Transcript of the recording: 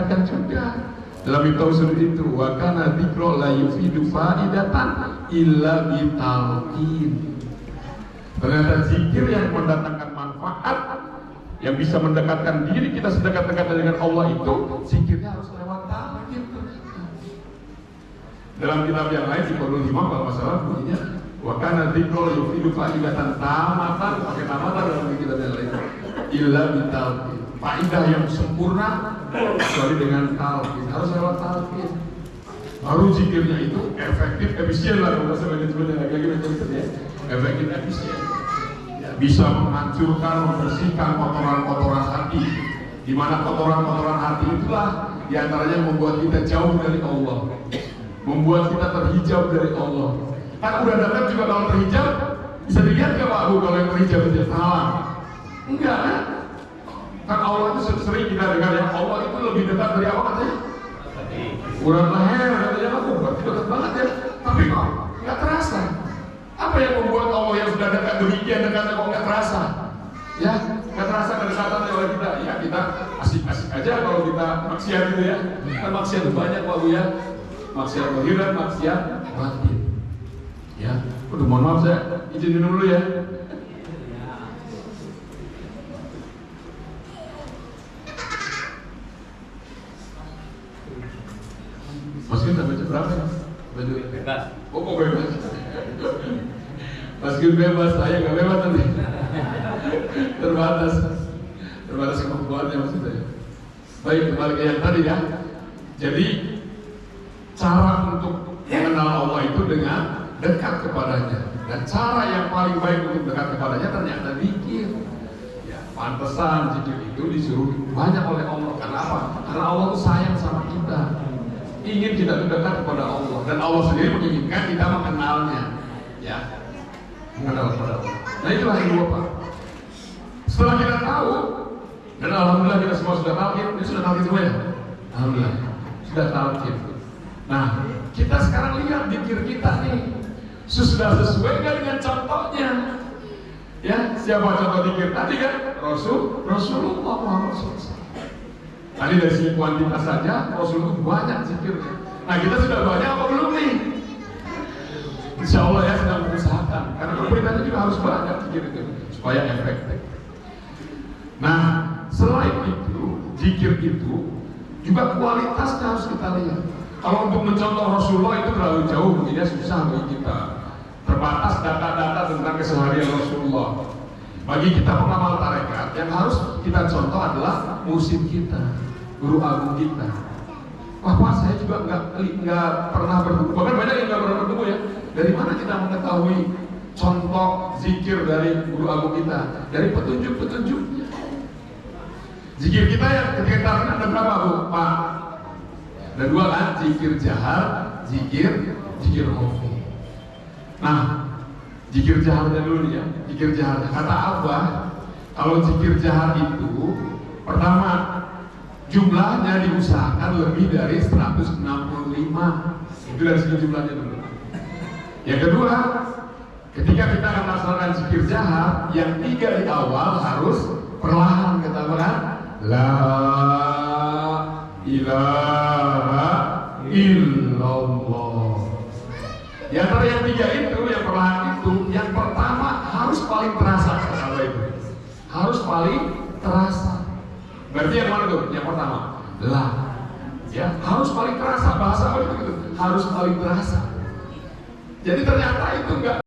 dikatakan juga dalam tauhid itu, wa kana dzikra la yufidu faidatan illa bitalqin. Ternyata zikir yang mendatangkan manfaat, yang bisa mendekatkan diri kita sedekat-dekatnya dengan Allah itu, zikirnya harus lewat talqin. Dalam kitab yang lain di Qur'an 5 kalau masalah bunyinya, wa kana dzikra la yufidu faidatan tamatan, pakai tamatan dalam kitab yang lain, illa bitalqin. Faidah yang sempurna kecuali dengan talqin, harus lewat talqin. Baru zikirnya itu efektif, efisien lah kalau bahasa manajemen yang lagi ya. Efektif, efisien. Ya, bisa menghancurkan, membersihkan kotoran-kotoran hati. Di mana kotoran-kotoran hati itulah diantaranya membuat kita jauh dari Allah, membuat kita terhijab dari Allah. Kan udah datang juga kalau terhijab, bisa dilihat nggak Pak Bu kalau yang terhijab itu salah? Enggak kan? Kan Allah itu sering kita dengar ya, Allah itu lebih dekat dari apa katanya? Urat leher katanya, aku berarti dekat banget ya. Tapi kok nggak terasa? Apa yang membuat Allah yang sudah dekat demikian dekatnya kok nggak terasa? Ya, nggak terasa kedekatannya oleh kita. Ya kita asik-asik aja kalau kita maksiat gitu ya. Kan maksiat banyak Pak Bu ya. Maksiat zahiran, maksiat batin. Ya, aduh mohon maaf saya izin minum dulu ya. Mas Gun baca berapa ya? Baju bebas. Oh kok bebas? Mas Gun bebas, saya nggak bebas nanti. Terbatas kemampuannya maksudnya. Baik, kembali ke yang tadi ya. Jadi cara untuk mengenal Allah itu dengan dekat kepadanya. Dan cara yang paling baik untuk dekat kepadanya ternyata zikir. Ya, pantesan zikir itu disuruh banyak oleh Allah. Karena apa? Karena Allah itu sayang sama kita, ingin kita dekat kepada Allah, dan Allah sendiri menginginkan kita mengenalnya, ya, mengenal kepada Allah. Nah itulah yang dua Pak. Setelah kita tahu, dan alhamdulillah kita semua sudah talqin, ini sudah talqin semua ya, alhamdulillah sudah talqin. Nah kita sekarang lihat zikir kita nih, sudah sesuai nggak dengan contohnya? Ya, siapa contoh zikir tadi kan? Rasulullah Muhammad SAW. Tadi dari segi kuantitas saja, Rasul itu banyak zikirnya. Nah kita sudah banyak apa belum nih? Insya Allah ya sedang mengusahakan. Karena pemerintahnya juga harus banyak zikir itu supaya efektif. Nah selain itu, zikir itu juga kualitasnya harus kita lihat. Kalau untuk mencontoh Rasulullah itu terlalu jauh, mungkinnya susah bagi kita. Terbatas data-data tentang keseharian Rasulullah. Bagi kita pengamal tarekat, yang harus kita contoh adalah musim kita, guru agung kita. Wah Pak, saya juga nggak pernah bertemu, bahkan banyak yang nggak pernah bertemu ya. Dari mana kita mengetahui contoh zikir dari guru agung kita? Dari petunjuk-petunjuknya. Zikir kita yang ketika kita ada berapa Bu? Pak? Ada dua kan? Zikir jahar, zikir khafi. Nah, zikir jaharnya dulu ya. Zikir jaharnya, kata Abah, kalau zikir jahar itu pertama jumlahnya diusahakan lebih dari 165. Itu dari segi jumlahnya dulu. Yang kedua, ketika kita akan melaksanakan zikir jahar, yang 3 di awal harus perlahan, kata Abah, la ilaha illallah. Di antara yang 3 itu, yang perlahan itu, yang pertama harus paling terasa, kata itu. Harus paling terasa. Berarti yang mana tuh? Yang pertama, lah. Ya, harus paling terasa. Bahasa apa itu? Harus paling terasa. Jadi ternyata itu enggak